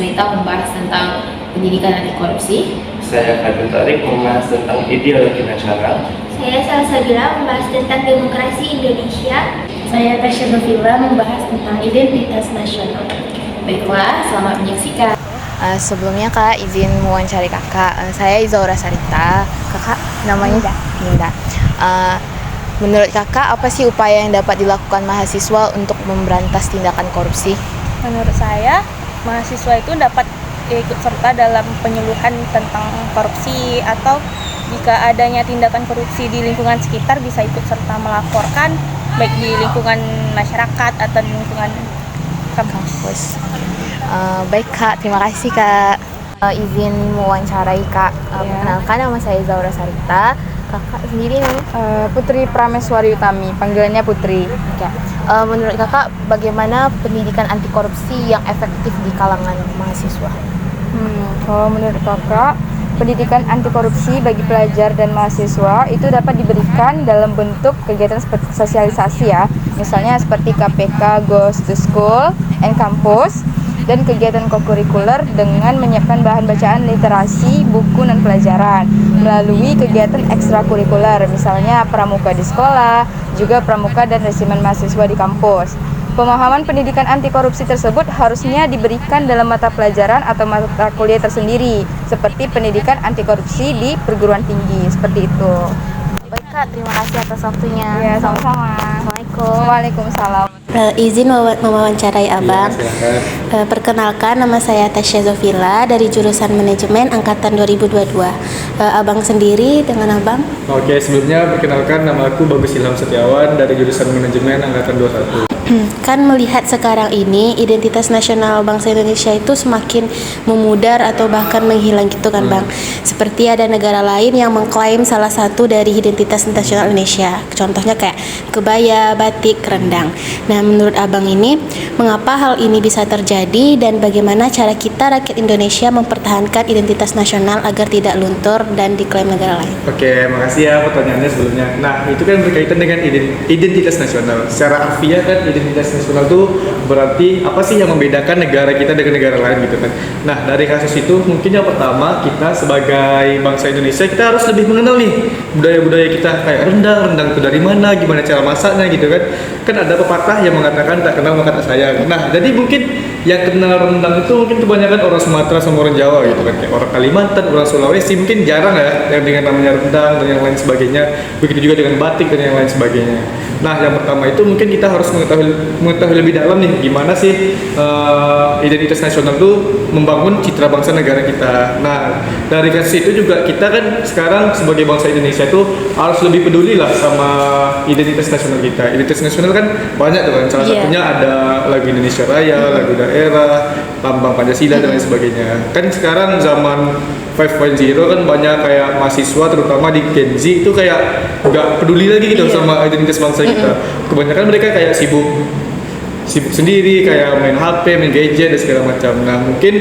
Sarita membahas tentang pendidikan anti korupsi. Saya Abdul Tarik membahas tentang ideologi nasional. Saya Salsabila membahas tentang demokrasi Indonesia. Saya Tasya Novila membahas tentang identitas nasional. Baiklah, selamat menyaksikan. Sebelumnya Kak, izin mewawancari Kakak. Saya Izaura Sarita. Kakak namanya Ninda. Menurut Kakak, apa sih upaya yang dapat dilakukan mahasiswa untuk memberantas tindakan korupsi? Menurut saya, mahasiswa itu dapat ikut serta dalam penyuluhan tentang korupsi, atau jika adanya tindakan korupsi di lingkungan sekitar bisa ikut serta melaporkan, baik di lingkungan masyarakat atau di lingkungan kampus. Baik Kak, terima kasih Kak. Izin mewawancarai Kak. Perkenalkan, nama saya Zaura Sarita. Kakak sendiri namanya? Putri Prameswari Utami, panggilannya Putri. Oke. Menurut Kakak, bagaimana pendidikan anti korupsi yang efektif di kalangan mahasiswa? Kalau menurut Kakak, pendidikan anti korupsi bagi pelajar dan mahasiswa itu dapat diberikan dalam bentuk kegiatan sosialisasi ya. Misalnya seperti KPK Goes to School and Campus, dan kegiatan kokurikuler dengan menyiapkan bahan bacaan literasi, buku, dan pelajaran melalui kegiatan ekstrakurikuler, misalnya pramuka di sekolah, juga pramuka dan resimen mahasiswa di kampus. Pemahaman pendidikan anti korupsi tersebut harusnya diberikan dalam mata pelajaran atau mata kuliah tersendiri, seperti pendidikan anti korupsi di perguruan tinggi, seperti itu. Baik Kak, terima kasih atas waktunya. Ya, sama-sama. Assalamualaikum. Waalaikumsalam. Izin mewawancarai Abang. Perkenalkan, nama saya Tasya Zofila dari jurusan Manajemen Angkatan 2022. Abang sendiri dengan Abang? Oke, sebelumnya perkenalkan, nama aku Bagus Ilham Setiawan dari jurusan Manajemen Angkatan 21. Kan melihat sekarang ini identitas nasional bangsa Indonesia itu semakin memudar atau bahkan menghilang gitu kan Bang. Seperti ada negara lain yang mengklaim salah satu dari identitas nasional Indonesia. Contohnya kayak kebaya, batik, rendang. Nah, menurut Abang ini, mengapa hal ini bisa terjadi dan bagaimana cara kita rakyat Indonesia mempertahankan identitas nasional agar tidak luntur dan diklaim negara lain? Oke, makasih ya pertanyaannya sebelumnya. Nah, itu kan berkaitan dengan identitas nasional. Secara harfiah kan identitas nasional itu berarti apa sih yang membedakan negara kita dengan negara lain gitu kan. Nah, dari kasus itu mungkin yang pertama, kita sebagai bangsa Indonesia kita harus lebih mengenal nih budaya-budaya kita, kayak rendang itu dari mana, gimana cara masaknya gitu kan. Kan ada pepatah yang mengatakan tak kenal maka tak sayang. Nah, jadi mungkin yang kenal rendang itu mungkin kebanyakan orang Sumatera sama orang Jawa gitu kan, kayak orang Kalimantan, orang Sulawesi mungkin jarang ya yang dengan namanya rendang dan yang lain sebagainya. Begitu juga dengan batik dan yang lain sebagainya. Nah, yang pertama itu mungkin kita harus mengetahui lebih dalam nih gimana sih identitas nasional itu membangun citra bangsa negara kita. Nah, dari kasus itu juga kita kan sekarang sebagai bangsa Indonesia itu harus lebih peduli lah sama identitas nasional kita. Identitas nasional kan banyak tuh kan, salah satunya ada lagu Indonesia Raya, lagu daerah, lambang Pancasila dan lain sebagainya. Kan sekarang zaman 5.0 kan banyak kayak mahasiswa terutama di Gen Z itu kayak nggak peduli lagi gitu sama identitas bangsa kita. Kebanyakan mereka kayak sibuk sendiri, kayak main HP, main gadget dan segala macam. Nah, mungkin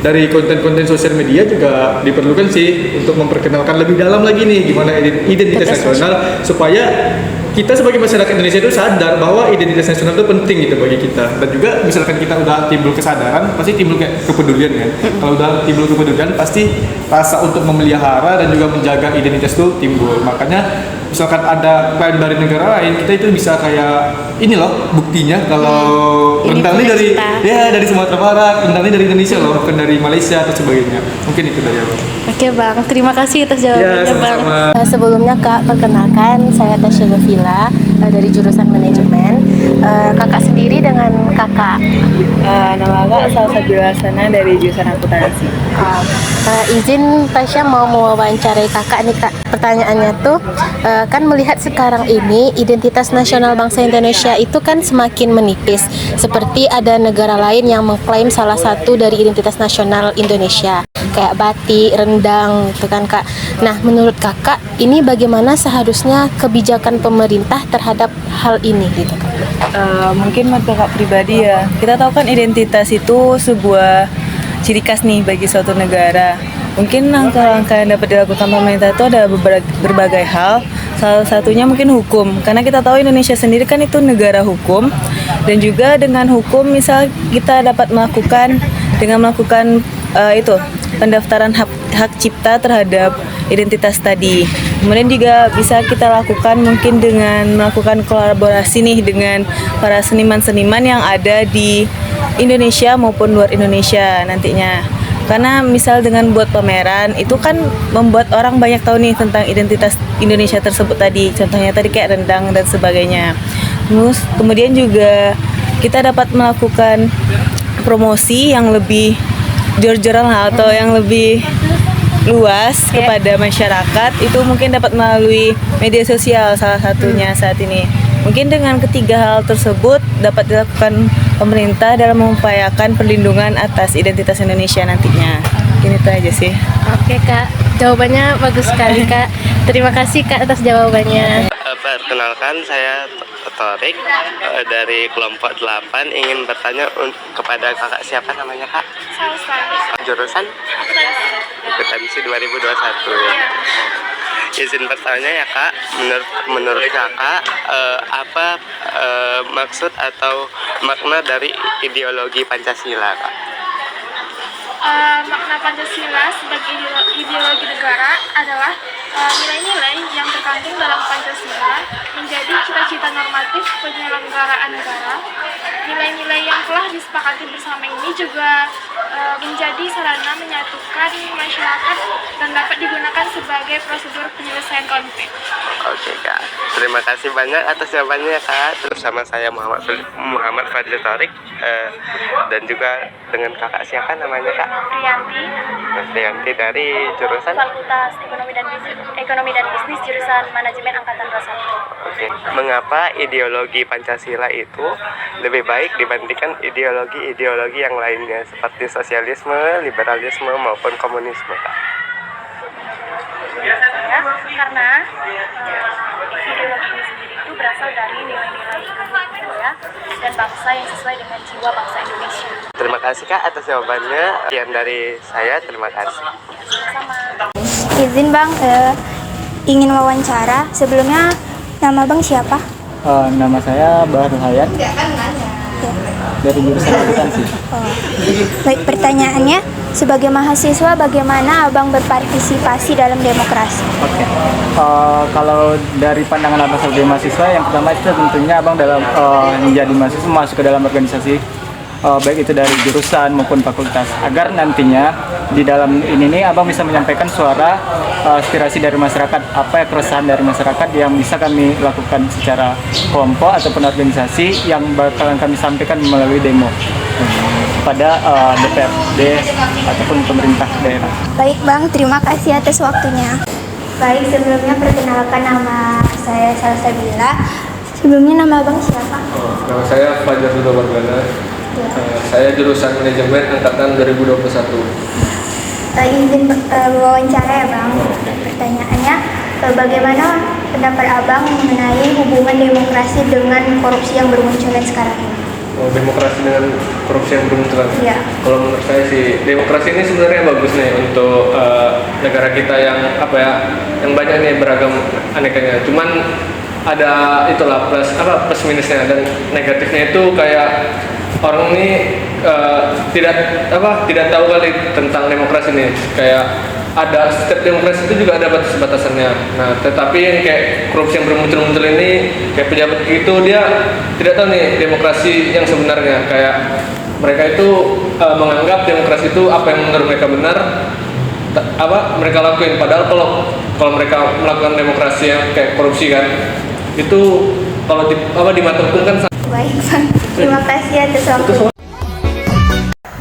dari konten-konten sosial media juga diperlukan sih untuk memperkenalkan lebih dalam lagi nih gimana identitas nasional, supaya kita sebagai masyarakat Indonesia itu sadar bahwa identitas nasional itu penting gitu bagi kita. Dan juga misalkan kita udah timbul kesadaran, pasti timbul kayak kepedulian kan. Kalau udah timbul kepedulian, pasti rasa untuk memelihara dan juga menjaga identitas itu timbul. Makanya misalkan ada klaim dari negara lain, kita itu bisa kayak ini loh buktinya kalau rendang ini dari Sumatera Barat, rendang ini dari Indonesia loh, bukan dari Malaysia atau sebagainya. Mungkin itu dari aku. Oke Bang, terima kasih atas jawabannya Bang. sama-sama. Sebelumnya Kak, perkenalkan saya Tasya Novila dari jurusan Manajemen. Kakak sendiri dengan Kakak? Nama Kakak Salsabila Sana dari jurusan Akuntansi. Izin Tasya mau mewawancarai Kakak nih Kak. Pertanyaannya tuh, kan melihat sekarang ini identitas nasional bangsa Indonesia itu kan semakin menipis. Seperti ada negara lain yang mengklaim salah satu dari identitas nasional Indonesia, kayak batik, rendang gitu kan Kak. Nah, menurut Kakak ini bagaimana seharusnya kebijakan pemerintah terhadap hal ini gitu Kak? Mungkin menurut Kakak pribadi ya, kita tahu kan identitas itu sebuah ciri khas nih bagi suatu negara. Mungkin langkah-langkah yang dapat dilakukan pemerintah itu ada berbagai hal. Salah satunya mungkin hukum, karena kita tahu Indonesia sendiri kan itu negara hukum. Dan juga dengan hukum, misal kita dapat melakukan dengan melakukan pendaftaran hak cipta terhadap identitas tadi. Kemudian juga bisa kita lakukan mungkin dengan melakukan kolaborasi nih dengan para seniman-seniman yang ada di Indonesia maupun luar Indonesia nantinya. Karena misal dengan buat pameran itu kan membuat orang banyak tahu nih tentang identitas Indonesia tersebut tadi. Contohnya tadi kayak rendang dan sebagainya. Terus kemudian juga kita dapat melakukan promosi yang lebih jor-joran atau yang lebih luas kepada masyarakat. Itu mungkin dapat melalui media sosial salah satunya saat ini. Mungkin dengan ketiga hal tersebut dapat dilakukan pemerintah dalam mengupayakan perlindungan atas identitas Indonesia nantinya. Ini itu aja sih. Oke Kak, jawabannya bagus sekali Kak. Terima kasih Kak atas jawabannya. Perkenalkan, saya Torik dari kelompok 8 ingin bertanya kepada kakak, siapa namanya kak? Salsa. Jurusan? Akuntansi 2021 ya. Izin bertanya ya kak, menurut kakak apa maksud atau makna dari ideologi Pancasila kak? Makna Pancasila sebagai ideologi negara adalah nilai-nilai yang terkandung dalam Pancasila menjadi cita-cita normatif penyelenggaraan negara. Nilai-nilai yang telah disepakati bersama ini juga menjadi sarana menyatukan masyarakat dan dapat digunakan sebagai prosedur penyelesaian konflik. Oke kak, terima kasih banyak atas jawabannya kak. Bersama saya Muhammad Fadli Torik dan juga dengan kakak siapa namanya kak? Rianti. Rianti dari jurusan? Fakultas Ekonomi dan Bisnis jurusan Manajemen Angkatan 21. Oke. Mengapa ideologi Pancasila itu lebih baik dibandingkan ideologi-ideologi yang lainnya seperti sosialisme, liberalisme maupun komunisme kak? Karena ideologi ini sendiri itu berasal dari nilai-nilai budaya dan bangsa yang sesuai dengan jiwa bangsa Indonesia. Terima kasih kak atas jawabannya. Sekian dari saya, terima kasih. Izin bang, ingin wawancara. Sebelumnya nama bang siapa? Nama saya Bahru Hayat. Dari jurusan akuntansi. Baik, pertanyaannya, sebagai mahasiswa bagaimana abang berpartisipasi dalam demokrasi? Oke. Kalau dari pandangan abang sebagai mahasiswa, yang pertama itu tentunya abang dalam menjadi mahasiswa masuk ke dalam organisasi, baik itu dari jurusan maupun fakultas, agar nantinya di dalam ini abang bisa menyampaikan suara aspirasi dari masyarakat, apa ya keresahan dari masyarakat yang bisa kami lakukan secara kelompok ataupun organisasi yang bakalan kami sampaikan melalui demo pada DPRD ataupun pemerintah daerah. Baik bang, terima kasih atas waktunya. Baik, sebelumnya perkenalkan, nama saya Salsabila. Sebelumnya nama abang siapa? Nama saya Fajar Dudo Barbana. Saya jurusan manajemen angkatan 2021. Izin wawancara ya bang. Pertanyaannya, bagaimana pendapat abang mengenai hubungan demokrasi dengan korupsi yang bermunculan sekarang ini? Demokrasi dengan korupsi yang bermunculan. Iya. Kalau menurut saya sih, demokrasi ini sebenarnya bagus nih untuk negara kita yang yang banyak nih beragam anekanya. Cuman ada itulah plus minusnya, dan negatifnya itu kayak orang ini tidak tahu kali tentang demokrasi ini. Kayak ada setiap demokrasi itu juga ada batas-batasannya. Nah, tetapi yang kayak korupsi yang bermuncul-muncul ini, kayak pejabat itu dia tidak tahu nih demokrasi yang sebenarnya. Kayak mereka itu menganggap demokrasi itu apa yang menurut mereka benar, mereka lakuin. Padahal kalau mereka melakukan demokrasi yang kayak korupsi kan, itu kalau di mata hukum kan. Baik, terima kasih atas waktu.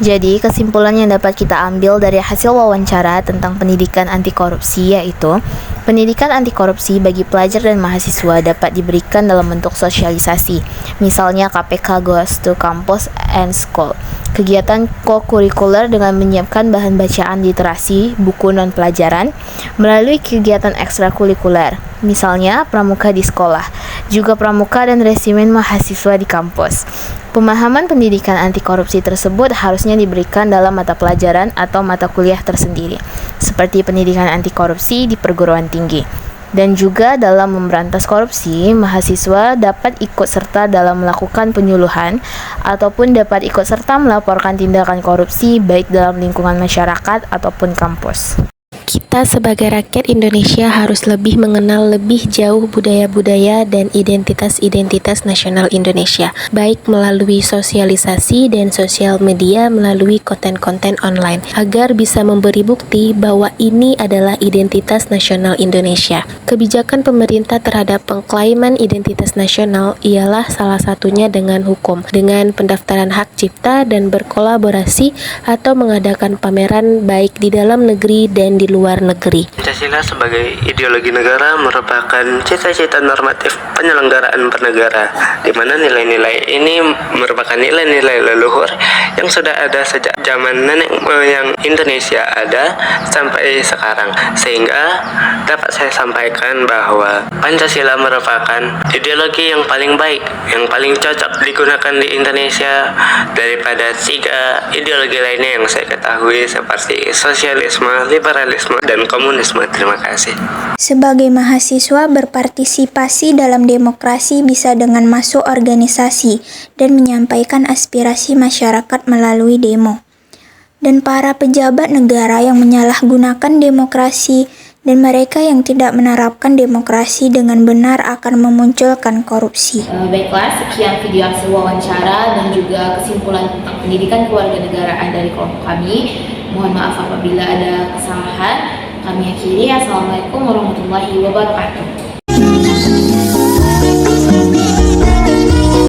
Jadi, kesimpulan yang dapat kita ambil dari hasil wawancara tentang pendidikan anti korupsi yaitu pendidikan anti korupsi bagi pelajar dan mahasiswa dapat diberikan dalam bentuk sosialisasi, misalnya KPK Goes to Campus and School, kegiatan co-kurikuler dengan menyiapkan bahan bacaan literasi, buku non-pelajaran, melalui kegiatan ekstrakurikuler, misalnya pramuka di sekolah, juga pramuka dan resimen mahasiswa di kampus. Pemahaman pendidikan anti korupsi tersebut harusnya diberikan dalam mata pelajaran atau mata kuliah tersendiri, seperti pendidikan anti korupsi di perguruan tinggi. Dan juga dalam memberantas korupsi, mahasiswa dapat ikut serta dalam melakukan penyuluhan ataupun dapat ikut serta melaporkan tindakan korupsi baik dalam lingkungan masyarakat ataupun kampus. Kita sebagai rakyat Indonesia harus lebih mengenal lebih jauh budaya-budaya dan identitas-identitas nasional Indonesia, baik melalui sosialisasi dan sosial media melalui konten-konten online, agar bisa memberi bukti bahwa ini adalah identitas nasional Indonesia. Kebijakan pemerintah terhadap pengklaiman identitas nasional ialah salah satunya dengan hukum, dengan pendaftaran hak cipta dan berkolaborasi atau mengadakan pameran baik di dalam negeri dan di luar negeri. Pancasila sebagai ideologi negara merupakan cita-cita normatif penyelenggaraan bernegara, di mana nilai-nilai ini merupakan nilai-nilai leluhur yang sudah ada sejak zaman nenek moyang Indonesia ada sampai sekarang, sehingga dapat saya sampaikan bahwa Pancasila merupakan ideologi yang paling baik, yang paling cocok digunakan di Indonesia daripada 3 ideologi lainnya yang saya ketahui seperti sosialisme, liberalisme, dan komunisme. Terima kasih. Sebagai mahasiswa, berpartisipasi dalam demokrasi bisa dengan masuk organisasi dan menyampaikan aspirasi masyarakat melalui demo. Dan para pejabat negara yang menyalahgunakan demokrasi dan mereka yang tidak menerapkan demokrasi dengan benar akan memunculkan korupsi. Baiklah, sekian video hasil wawancara dan juga kesimpulan tentang pendidikan kewarganegaraan dari kelompok kami. Mohon maaf apabila ada kesalahan. Kami akhiri. Assalamualaikum warahmatullahi wabarakatuh.